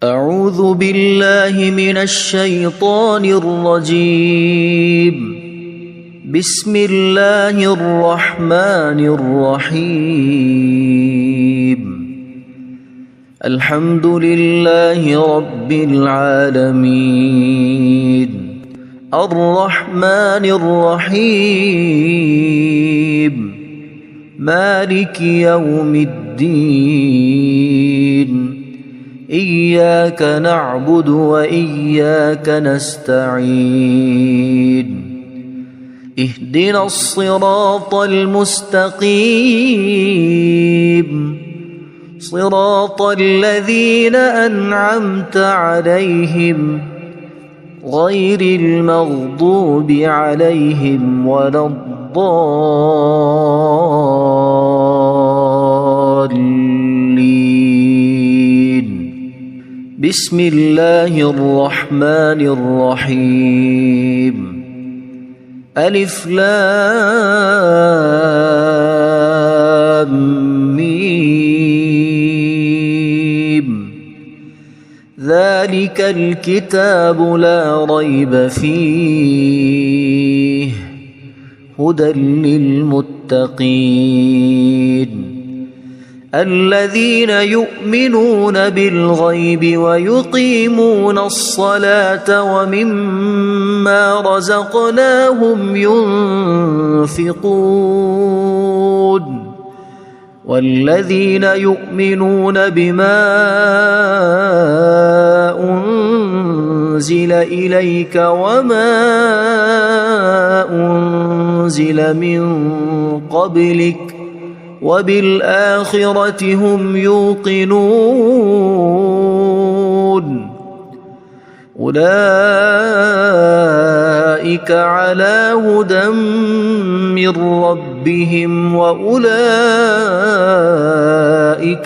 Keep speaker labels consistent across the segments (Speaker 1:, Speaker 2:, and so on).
Speaker 1: أعوذ بالله من الشيطان الرجيم. بسم الله الرحمن الرحيم. الحمد لله رب العالمين الرحمن الرحيم مالك يوم الدين إياك نعبد وإياك نستعين اهدنا الصراط المستقيم صراط الذين أنعمت عليهم غير المغضوب عليهم ولا الضالين. بسم الله الرحمن الرحيم. ألف لام ميم. ذلك الكتاب لا ريب فيه هدى للمتقين الذين يؤمنون بالغيب ويقيمون الصلاة ومما رزقناهم ينفقون والذين يؤمنون بما أنزل إليك وما أنزل من قبلك وبالآخرة هم يوقنون أولئك على هدى من ربهم وأولئك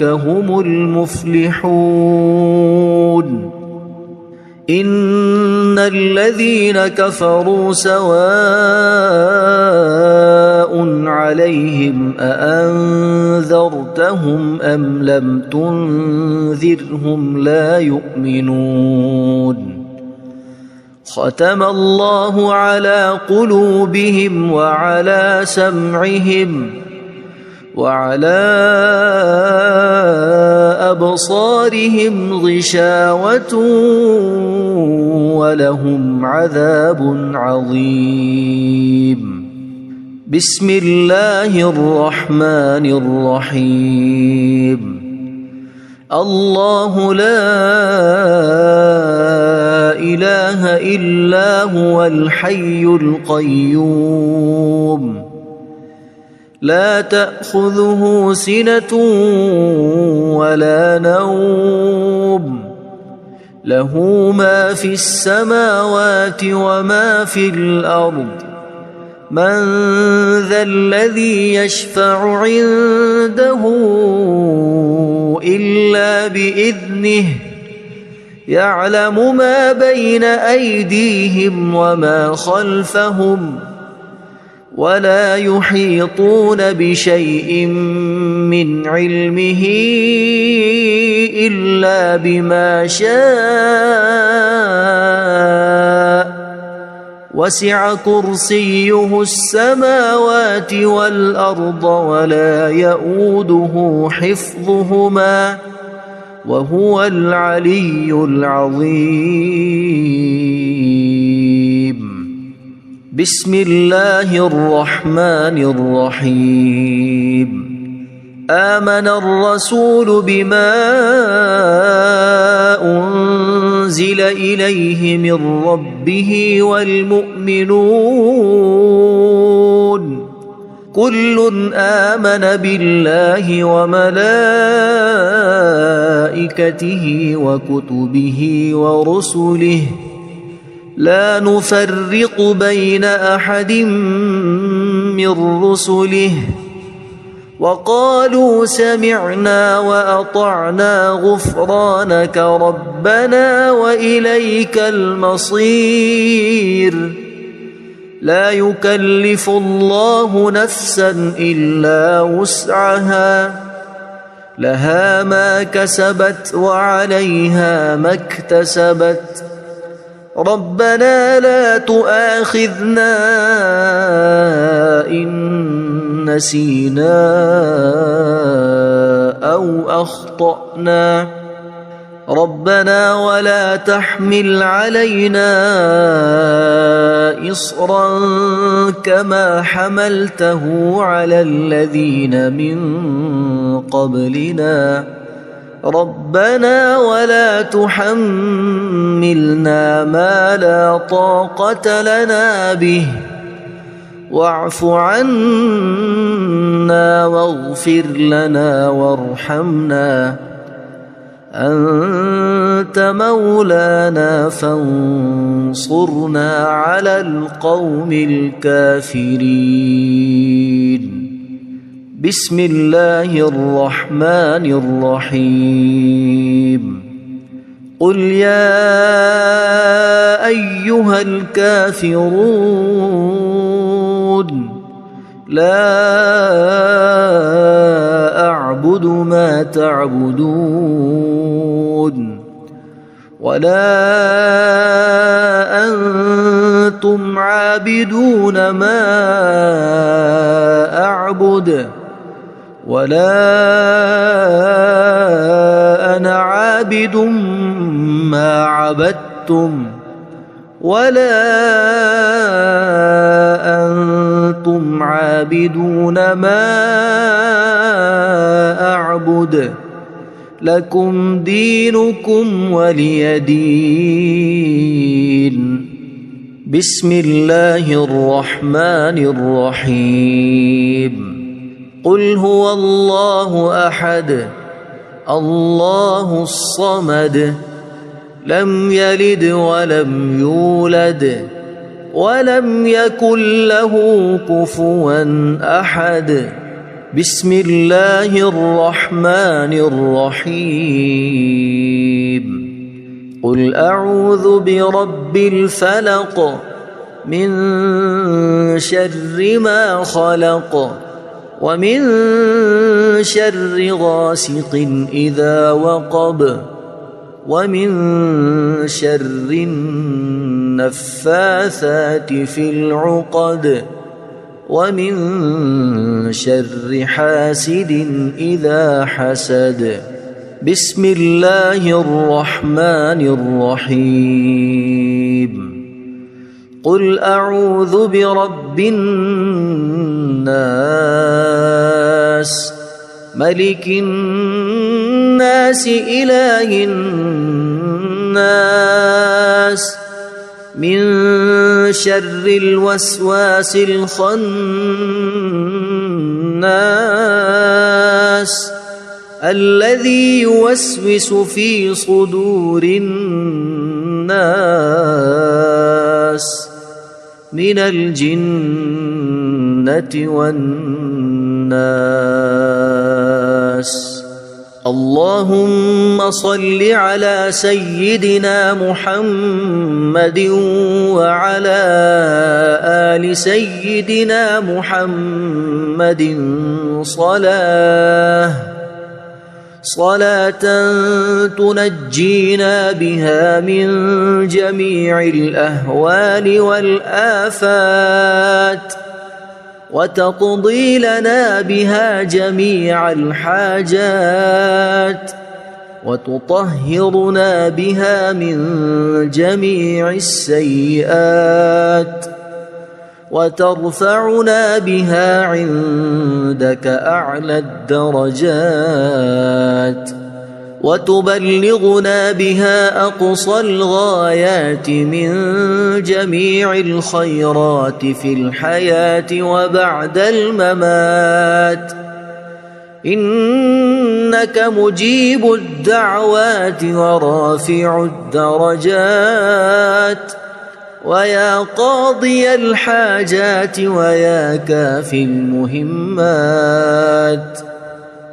Speaker 1: هم المفلحون. إن الذين كفروا سواء عليهم أأنذرتهم أم لم تنذرهم لا يؤمنون. ختم الله على قلوبهم وعلى سمعهم وعلى أبصارهم غشاوة ولهم عذاب عظيم. بسم الله الرحمن الرحيم. الله لا إله إلا هو الحي القيوم لا تأخذه سنة ولا نوم له ما في السماوات وما في الأرض. من ذا الذي يشفع عنده إلا بإذنه يعلم ما بين أيديهم وما خلفهم ولا يحيطون بشيء من علمه إلا بما شاء وسع كرسيه السماوات والأرض ولا يؤوده حفظهما وهو العلي العظيم. بسم الله الرحمن الرحيم. آمن الرسول بما أنزل إليه من ربه والمؤمنون كل آمن بالله وملائكته وكتبه ورسله لا نفرق بين أحد من رسله وقالوا سمعنا وأطعنا غفرانك ربنا وإليك المصير. لا يكلف الله نفسا إلا وسعها لها ما كسبت وعليها ما اكتسبت ربنا لا تؤاخذنا إن نسينا أو أخطأنا ربنا ولا تحمل علينا إصرا كما حملته على الذين من قبلنا ربنا ولا تحملنا ما لا طاقة لنا به واعف عنا واغفر لنا وارحمنا أنت مولانا فانصرنا على القوم الكافرين بسم الله الرحمن الرحيم قل يا أيها الكافرون لا أعبد ما تعبدون ولا أنتم عابدون ما أعبد ولا أنا عابد ما عبدتم ولا أنتم عابدون ما أعبد لكم دينكم ولي دين بسم الله الرحمن الرحيم قل هو الله أحد الله الصمد لم يلد ولم يولد ولم يكن له كفوا أحد بسم الله الرحمن الرحيم قل أعوذ برب الفلق من شر ما خلق ومن شر غاسق إذا وقب ومن شر النفاثات في العقد ومن شر حاسد إذا حسد بسم الله الرحمن الرحيم قل أعوذ برب الناس ملك الناس إله الناس من شر الوسواس الخناس الذي يوسوس في صدور الناس من الجنة والناس اللهم صل على سيدنا محمد وعلى آل سيدنا محمد صلاة تنجينا بها من جميع الأهوال والآفات وتقضي لنا بها جميع الحاجات وتطهرنا بها من جميع السيئات وترفعنا بها عندك أعلى الدرجات وتبلغنا بها أقصى الغايات من جميع الخيرات في الحياة وبعد الممات إنك مجيب الدعوات ورافع الدرجات ويا قاضي الحاجات ويا كافي المهمات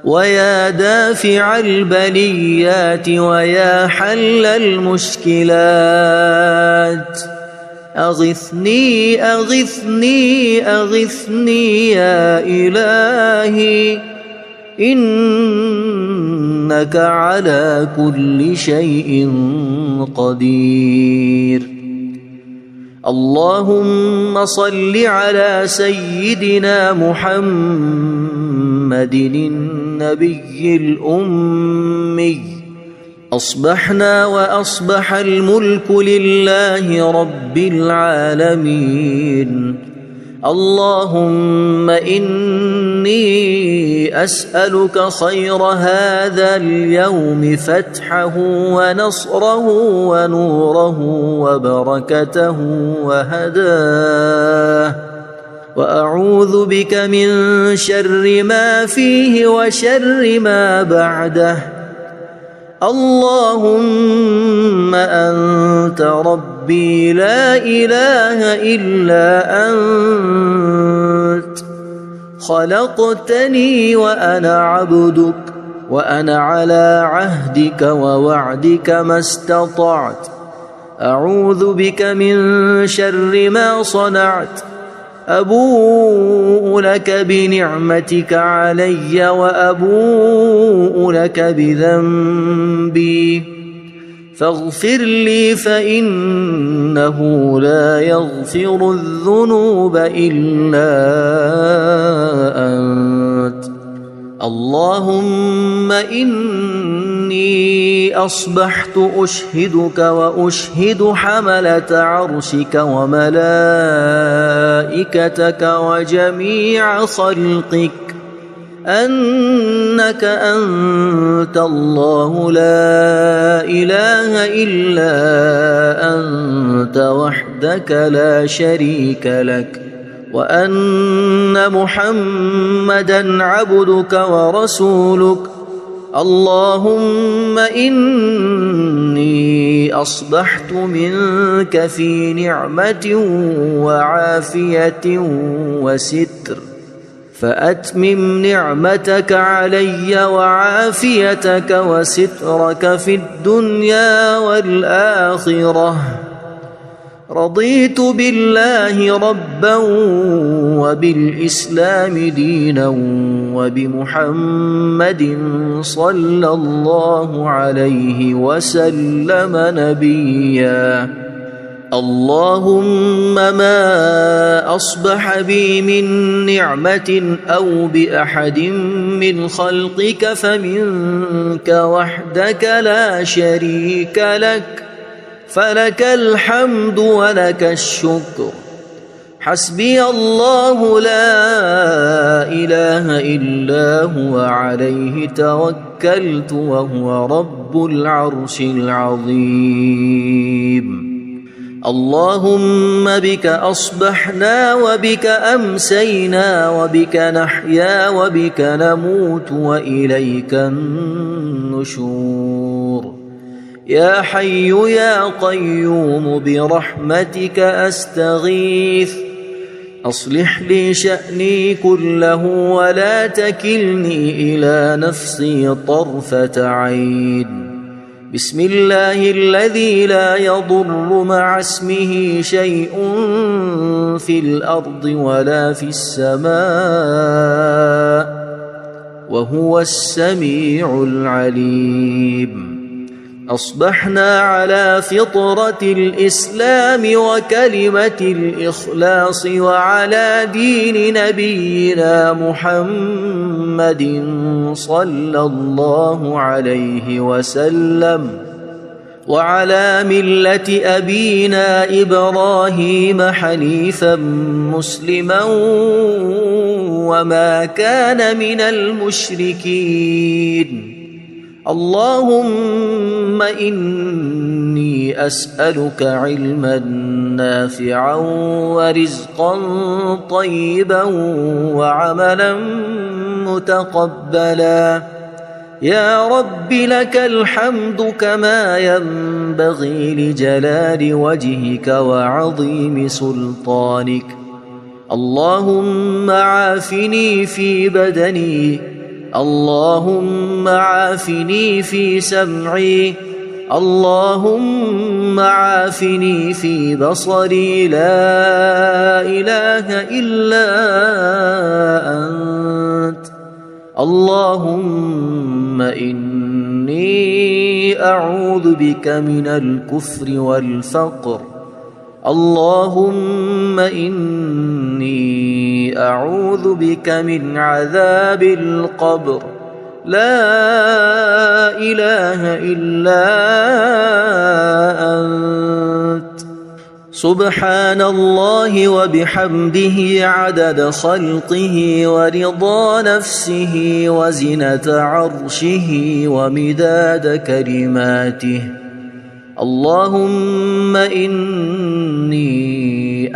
Speaker 1: ويا دافع البليات ويا حل المشكلات أغثني أغثني أغثني يا إلهي إنك على كل شيء قدير. اللهم صل على سيدنا محمد النبي الأمي. أصبحنا وأصبح الملك لله رب العالمين. اللهم إني أسألك خير هذا اليوم، فتحه ونصره ونوره وبركته وهداه، وأعوذ بك من شر ما فيه وشر ما بعده. اللهم أنت ربي لا إله إلا أنت، خلقتني وأنا عبدك، وأنا على عهدك ووعدك ما استطعت. أعوذ بك من شر ما صنعت. أبوء لك بنعمتك علي وأبوء لك بذنبي، فاغفر لي فإنه لا يغفر الذنوب إلا أنت. اللهم إني أصبحت أشهدك وأشهد حملة عرشك وملائكتك وجميع خلقك أنك أنت الله لا إله إلا أنت وحدك لا شريك لك، وأن محمدًا عبدك ورسولك. اللهم إني أصبحت منك في نعمة وعافية وستر، فأتمم نعمتك علي وعافيتك وسترك في الدنيا والآخرة. رضيت بالله ربا وبالإسلام دينا وبمحمد صلى الله عليه وسلم نبيا. اللهم ما أصبح بي من نعمة أو بأحد من خلقك فمنك وحدك لا شريك لك، فلك الحمد ولك الشكر. حسبي الله لا إله إلا هو عليه توكلت وهو رب العرش العظيم. اللهم بك أصبحنا وبك أمسينا وبك نحيا وبك نموت وإليك النشور. يا حي يا قيوم برحمتك أستغيث، أصلح لي شأني كله ولا تكلني إلى نفسي طرفة عين. بسم الله الذي لا يضر مع اسمه شيء في الأرض ولا في السماء، وهو السميع العليم. أصبحنا على فطرة الإسلام وكلمة الإخلاص وعلى دين نبينا محمد صلى الله عليه وسلم، وعلى ملة أبينا إبراهيم حنيفا مسلما وما كان من المشركين. اللهم إني أسألك علما نافعا ورزقا طيبا وعملا متقبلا. يا رب لك الحمد كما ينبغي لجلال وجهك وعظيم سلطانك. اللهم عافني في بدني، اللهم عافني في سمعي، اللهم عافني في بصري. لا إله إلا أنت. اللهم إني أعوذ بك من الكفر والفقر. اللهم إني أعوذ بك من عذاب القبر. لا إله إلا أنت. سبحان الله وبحمده عدد خلقه ورضا نفسه وزنة عرشه ومداد كلماته. اللهم إني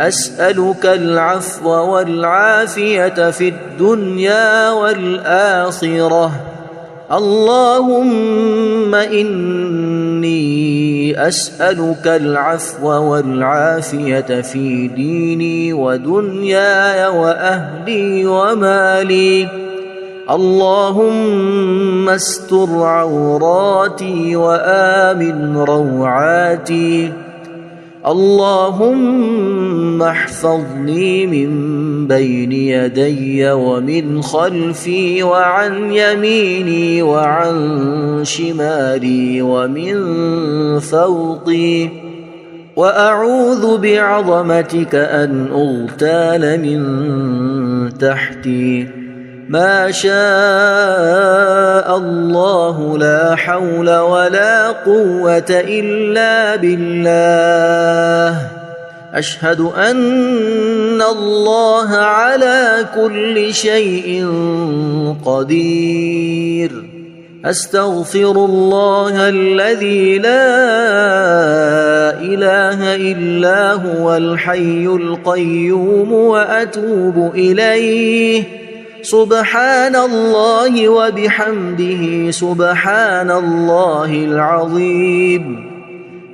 Speaker 1: أسألك العفو والعافية في الدنيا والآخرة. اللهم إني أسألك العفو والعافية في ديني ودنياي وأهلي ومالي. اللهم استر عوراتي وآمن روعاتي. اللهم احفظني من بين يدي ومن خلفي وعن يميني وعن شمالي ومن فوقي. وأعوذ بعظمتك أن أغتال من تحتي. ما شاء الله لا حول ولا قوة إلا بالله. أشهد أن الله على كل شيء قدير. أستغفر الله الذي لا إله إلا هو الحي القيوم وأتوب إليه. سبحان الله وبحمده سبحان الله العظيم.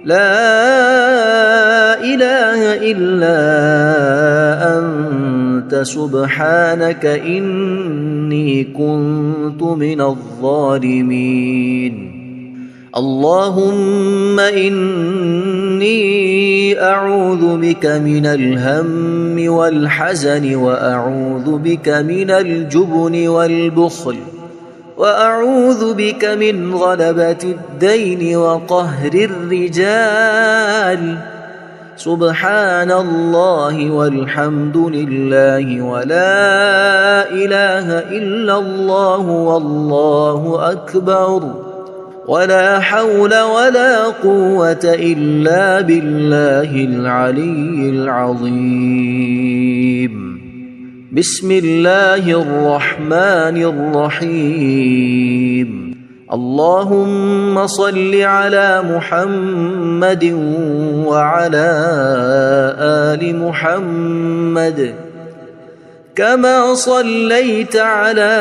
Speaker 1: لا إله إلا أنت سبحانك إني كنت من الظالمين. اللهم إني أعوذ بك من الهم والحزن وأعوذ بك من الجبن والبخل وأعوذ بك من غلبة الدين وقهر الرجال. سبحان الله والحمد لله ولا إله إلا الله والله أكبر ولا حول ولا قوة إلا بالله العلي العظيم. بسم الله الرحمن الرحيم. اللهم صل على محمد وعلى آل محمد كما صليت على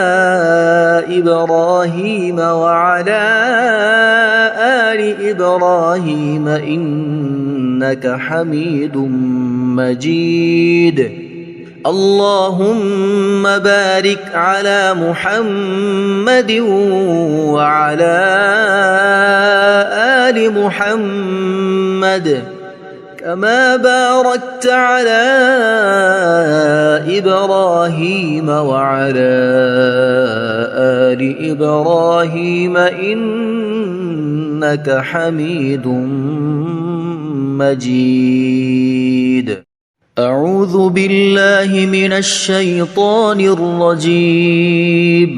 Speaker 1: إبراهيم وعلى آل إبراهيم إنك حميد مجيد. اللهم بارك على محمد وعلى آل محمد كما باركت على إبراهيم وعلى آل إبراهيم إنك حميد مجيد. أعوذ بالله من الشيطان الرجيم.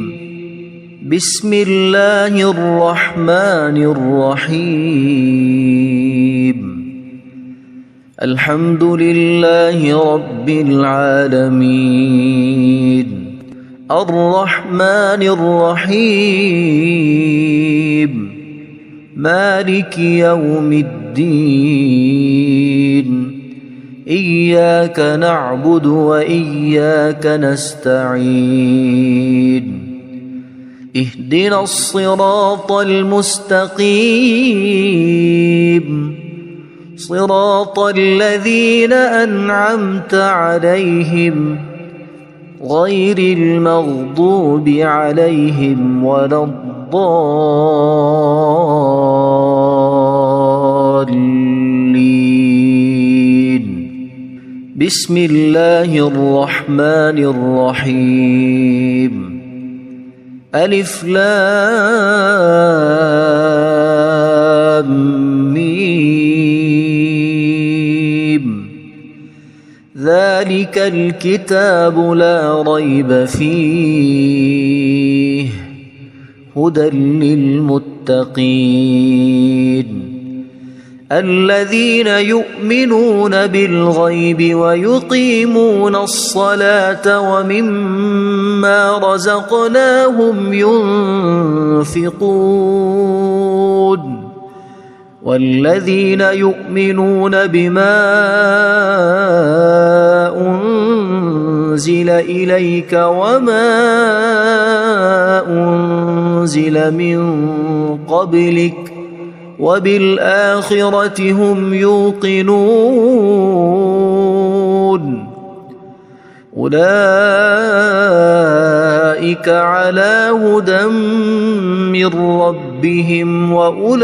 Speaker 1: بسم الله الرحمن الرحيم. الحمد لله رب العالمين. الرحمن الرحيم. مالك يوم الدين. إياك نعبد وإياك نستعين. اهدنا الصراط المستقيم صراط الذين أنعمت عليهم غير المغضوب عليهم ولا الضالين. بسم الله الرحمن الرحيم. ألف لام ميم ذلك الكتاب لا ريب فيه هدى للمتقين الذين يؤمنون بالغيب ويقيمون الصلاة ومما رزقناهم ينفقون والذين يؤمنون بما أنزل إليك وما أنزل من قبلك وبالآخرة هم يوقنون أولئك على هدى من ربهم وأولئك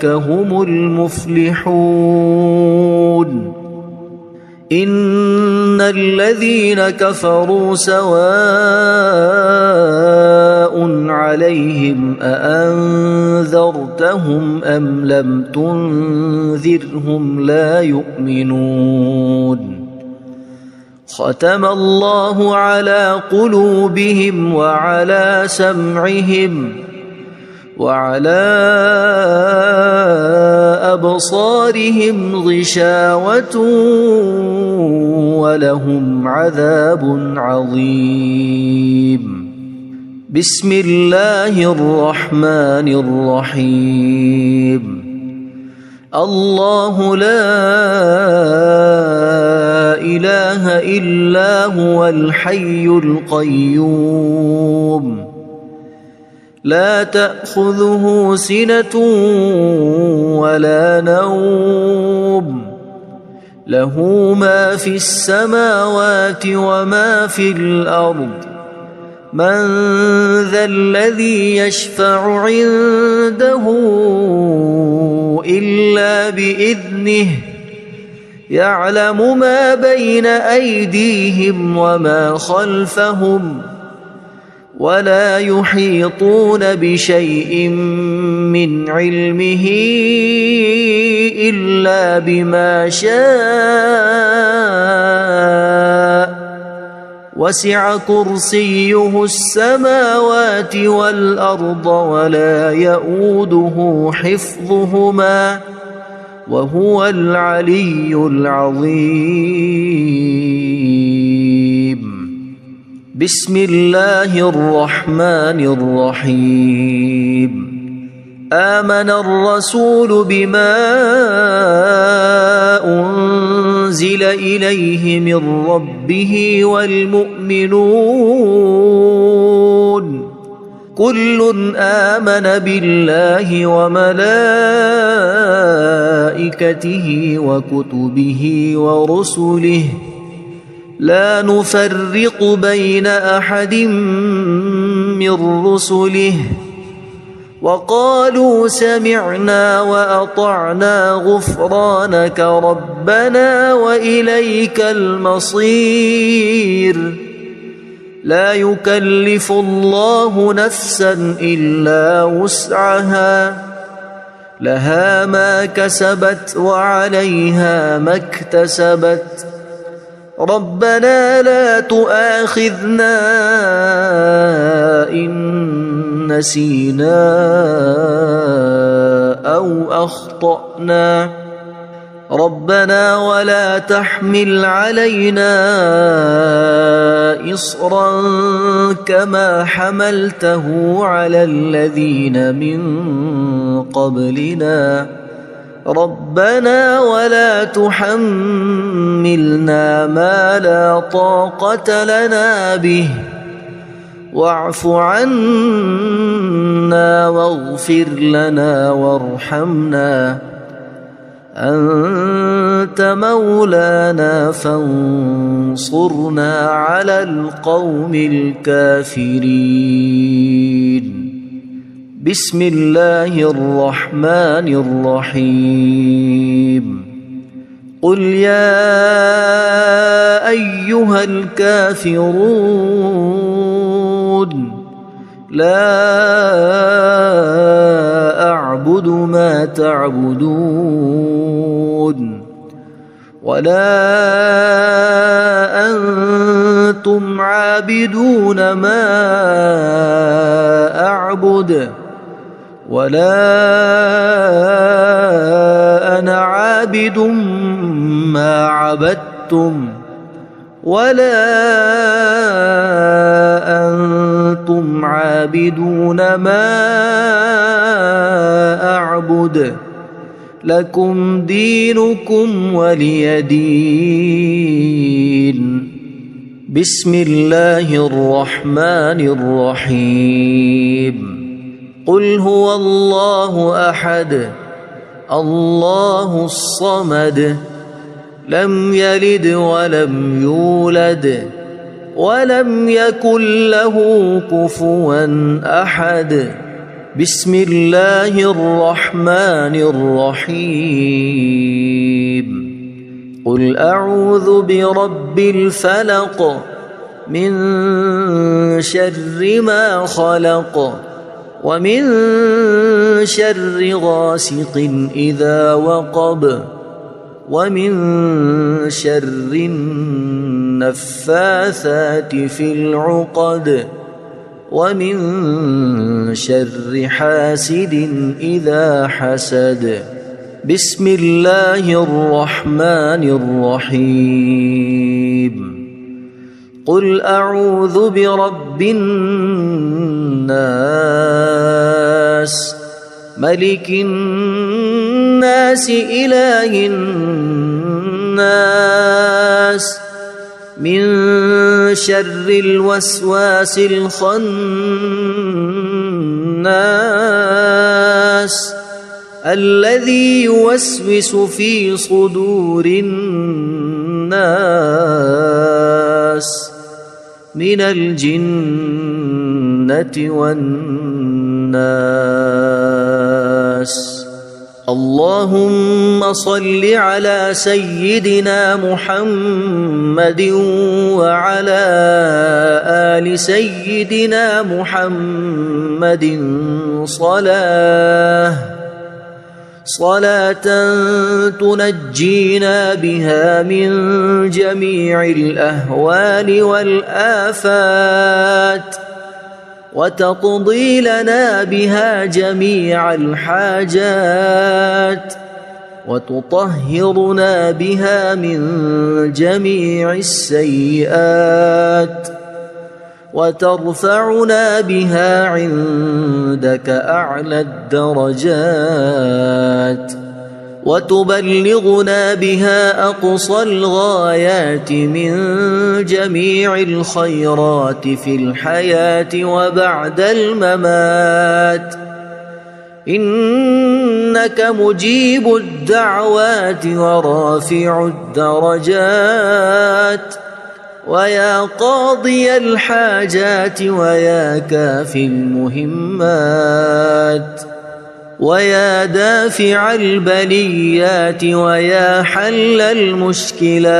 Speaker 1: هم المفلحون إن الذين كفروا سواء عليهم أأنذرتهم أم لم تنذرهم لا يؤمنون ختم الله على قلوبهم وعلى سمعهم وعلى أبصارهم غشاوة ولهم عذاب عظيم بسم الله الرحمن الرحيم الله لا إله إلا هو الحي القيوم لا تأخذه سنة ولا نوم له ما في السماوات وما في الأرض من ذا الذي يشفع عنده إلا بإذنه يعلم ما بين أيديهم وما خلفهم ولا يحيطون بشيء من علمه إلا بما شاء وسع كرسيه السماوات والأرض ولا يؤوده حفظهما وهو العلي العظيم بسم الله الرحمن الرحيم آمن الرسول بما أنزل إليه من ربه والمؤمنون كل آمن بالله وملائكته وكتبه ورسله لا نفرق بين أحد من رسله وقالوا سمعنا وأطعنا غفرانك ربنا وإليك المصير لا يكلف الله نفسا إلا وسعها لها ما كسبت وعليها ما اكتسبت ربنا لا تؤاخذنا إن نسينا أو أخطأنا ربنا ولا تحمل علينا إصرا كما حملته على الذين من قبلنا ربنا ولا تحملنا ما لا طاقة لنا به واعف عنا واغفر لنا وارحمنا أنت مولانا فانصرنا على القوم الكافرين بسم الله الرحمن الرحيم قل يا أيها الكافرون لا أعبد ما تعبدون ولا أنتم عابدون ما أعبد ولا أنا عابد ما عبدتم ولا أنتم عابدون ما أعبد لكم دينكم ولي دين. بسم الله الرحمن الرحيم. قل هو الله أحد الله الصمد لم يلد ولم يولد ولم يكن له كفوا أحد. بسم الله الرحمن الرحيم. قل أعوذ برب الفلق من شر ما خلق ومن شر غاسق إذا وقب ومن شر النفاثات في العقد ومن شر حاسد إذا حسد. بسم الله الرحمن الرحيم. قل أعوذ برب الناس ملك الناس إله الناس من شر الوسواس الخناس الذي يوسوس في صدور الناس من الجنة والناس. اللهم صل على سيدنا محمد وعلى آل سيدنا محمد صلاة تنجينا بها من جميع الأهوال والآفات وتقضي لنا بها جميع الحاجات وتطهرنا بها من جميع السيئات وترفعنا بها عندك أعلى الدرجات وتبلغنا بها أقصى الغايات من جميع الخيرات في الحياة وبعد الممات. إنك مجيب الدعوات ورافع الدرجات ويا قاضي الحاجات ويا كافي المهمات ويا دافع البليات ويا حل المشكلات.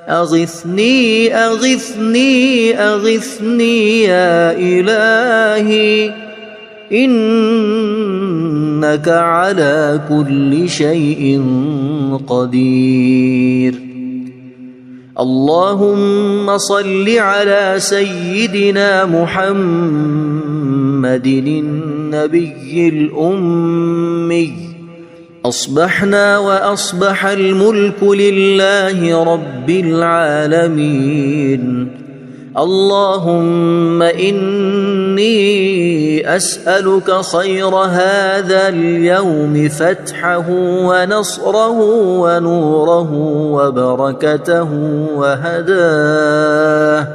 Speaker 1: أغثني أغثني أغثني يا إلهي إنك على كل شيء قدير. اللهم صل على سيدنا محمد النبي الأمي. أصبحنا وأصبح الملك لله رب العالمين. اللهم إني أسألك خير هذا اليوم فتحه ونصره ونوره وبركته وهداه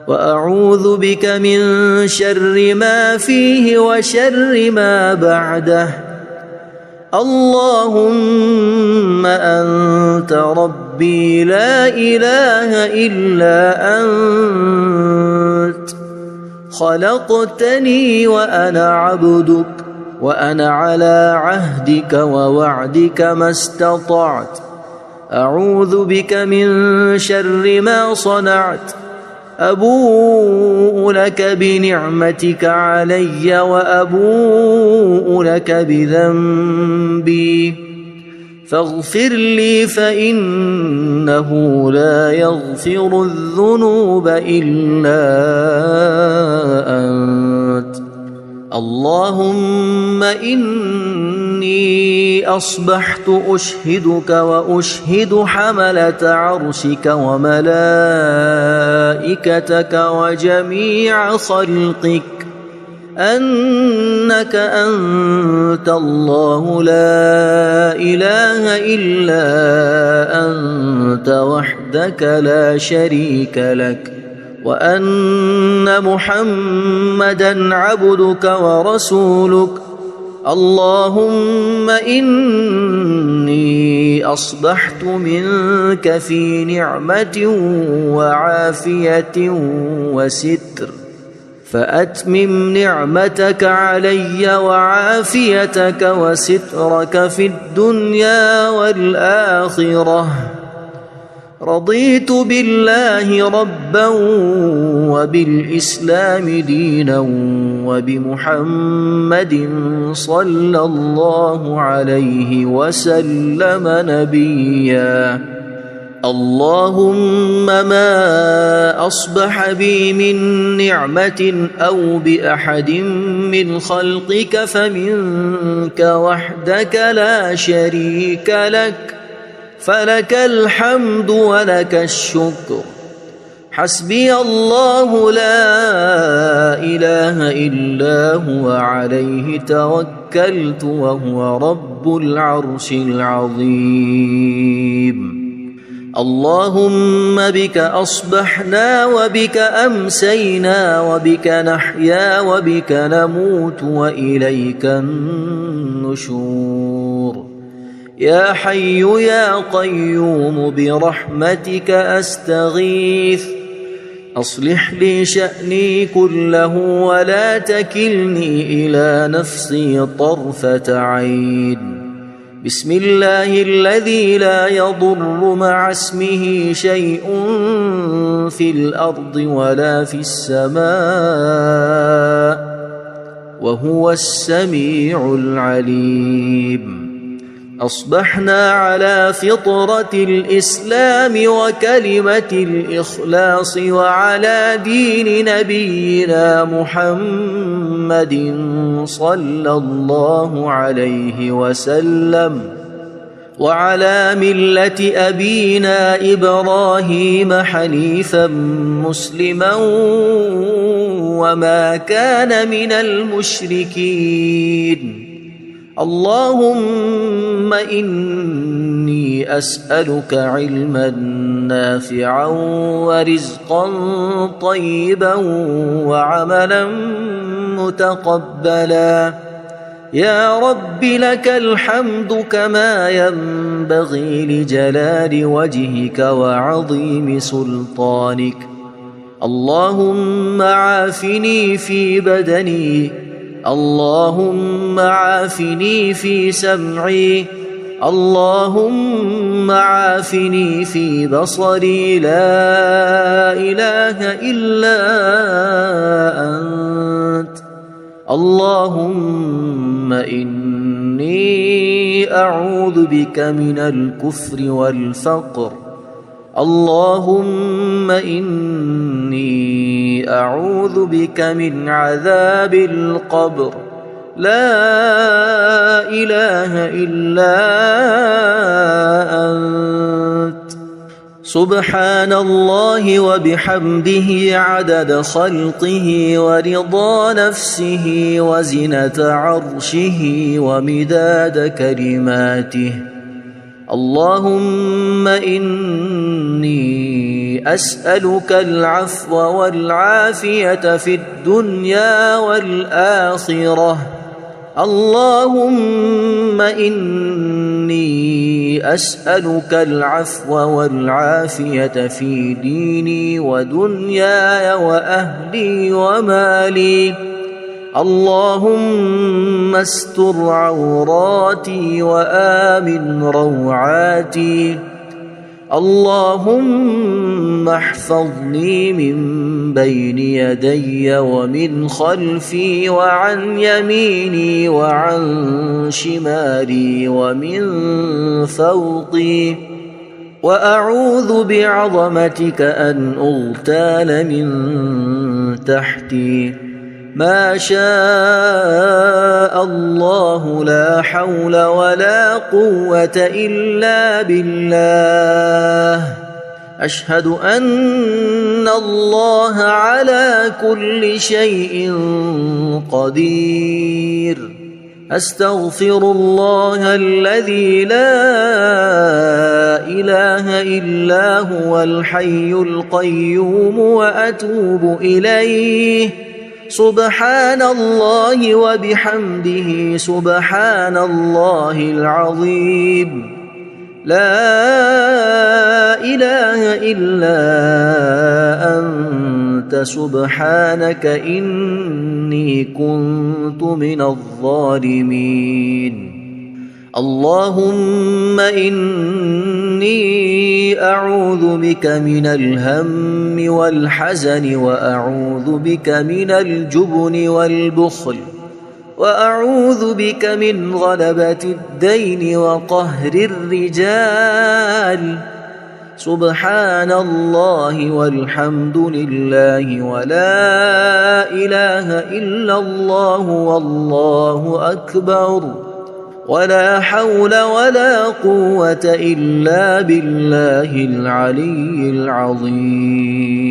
Speaker 1: وأعوذ بك من شر ما فيه وشر ما بعده. اللهم أنت ربي لا إله إلا أنت خلقتني وأنا عبدك وأنا على عهدك ووعدك ما استطعت. أعوذ بك من شر ما صنعت أبوء لك بنعمتك علي وأبوء لك بذنبي فاغفر لي فإنه لا يغفر الذنوب إلا أنت. اللهم إني أصبحت أشهدك وأشهد حملة عرشك وملائكتك وجميع خلقك أنك أنت الله لا إله إلا أنت وحدك لا شريك لك وأن محمدًا عبدك ورسولك. اللهم إني أصبحت منك في نعمة وعافية وستر فأتمم نعمتك علي وعافيتك وسترك في الدنيا والآخرة. رضيت بالله ربا وبالإسلام دينا وبمحمد صلى الله عليه وسلم نبيا. اللهم ما أصبح بي من نعمة أو بأحد من خلقك فمنك وحدك لا شريك لك فلك الحمد ولك الشكر. حسبي الله لا إله إلا هو عليه توكلت وهو رب العرش العظيم. اللهم بك أصبحنا وبك أمسينا وبك نحيا وبك نموت وإليك النشور. يا حي يا قيوم برحمتك أستغيث أصلح لي شأني كله ولا تكلني إلى نفسي طرفة عين. بسم الله الذي لا يضر مع اسمه شيء في الأرض ولا في السماء وهو السميع العليم. أصبحنا على فطرة الإسلام وكلمة الإخلاص وعلى دين نبينا محمد صلى الله عليه وسلم وعلى ملة أبينا إبراهيم حنيفا مسلما وما كان من المشركين. اللهم إني أسألك علما نافعا ورزقا طيبا وعملا متقبلا. يا رب لك الحمد كما ينبغي لجلال وجهك وعظيم سلطانك. اللهم عافني في بدني اللهم عافني في سمعي اللهم عافني في بصري لا إله إلا أنت. اللهم إني أعوذ بك من الكفر والفقر. اللهم إني أعوذ بك من عذاب القبر. لا إله إلا أنت. سبحان الله وبحمده عدد خلقه ورضا نفسه وزنة عرشه ومداد كلماته. اللهم إني أسألك العفو والعافية في الدنيا والآخرة. اللهم إني أسألك العفو والعافية في ديني ودنياي وأهلي ومالي. اللهم استر عوراتي وآمن روعاتي. اللهم احفظني من بين يدي ومن خلفي وعن يميني وعن شمالي ومن فوقي، وأعوذ بعظمتك أن أغتال من تحتي. ما شاء الله لا حول ولا قوة إلا بالله. أشهد أن الله على كل شيء قدير. أستغفر الله الذي لا إله إلا هو الحي القيوم وأتوب إليه. سبحان الله وبحمده سبحان الله العظيم. لا إله إلا أنت سبحانك إني كنت من الظالمين. اللهم إني أعوذ بك من الهم والحزن، وأعوذ بك من الجبن والبخل، وأعوذ بك من غلبة الدين وقهر الرجال. سبحان الله والحمد لله ولا إله إلا الله والله أكبر، ولا حول ولا قوة إلا بالله العلي العظيم.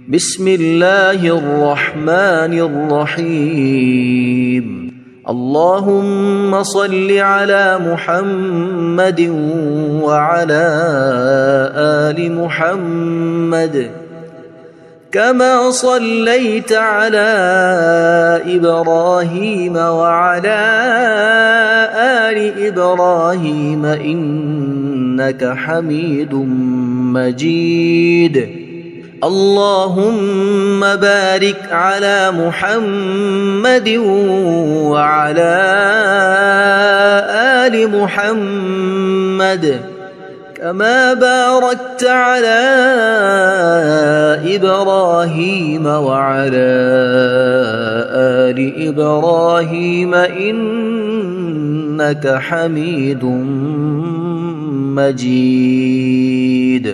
Speaker 1: بسم الله الرحمن الرحيم. اللهم صل على محمد وعلى آل محمد كما صليت على إبراهيم وعلى آل إبراهيم إنك حميد مجيد. اللهم بارك على محمد وعلى آل محمد كما باركت على إبراهيم وعلى آل إبراهيم إنك حميد مجيد.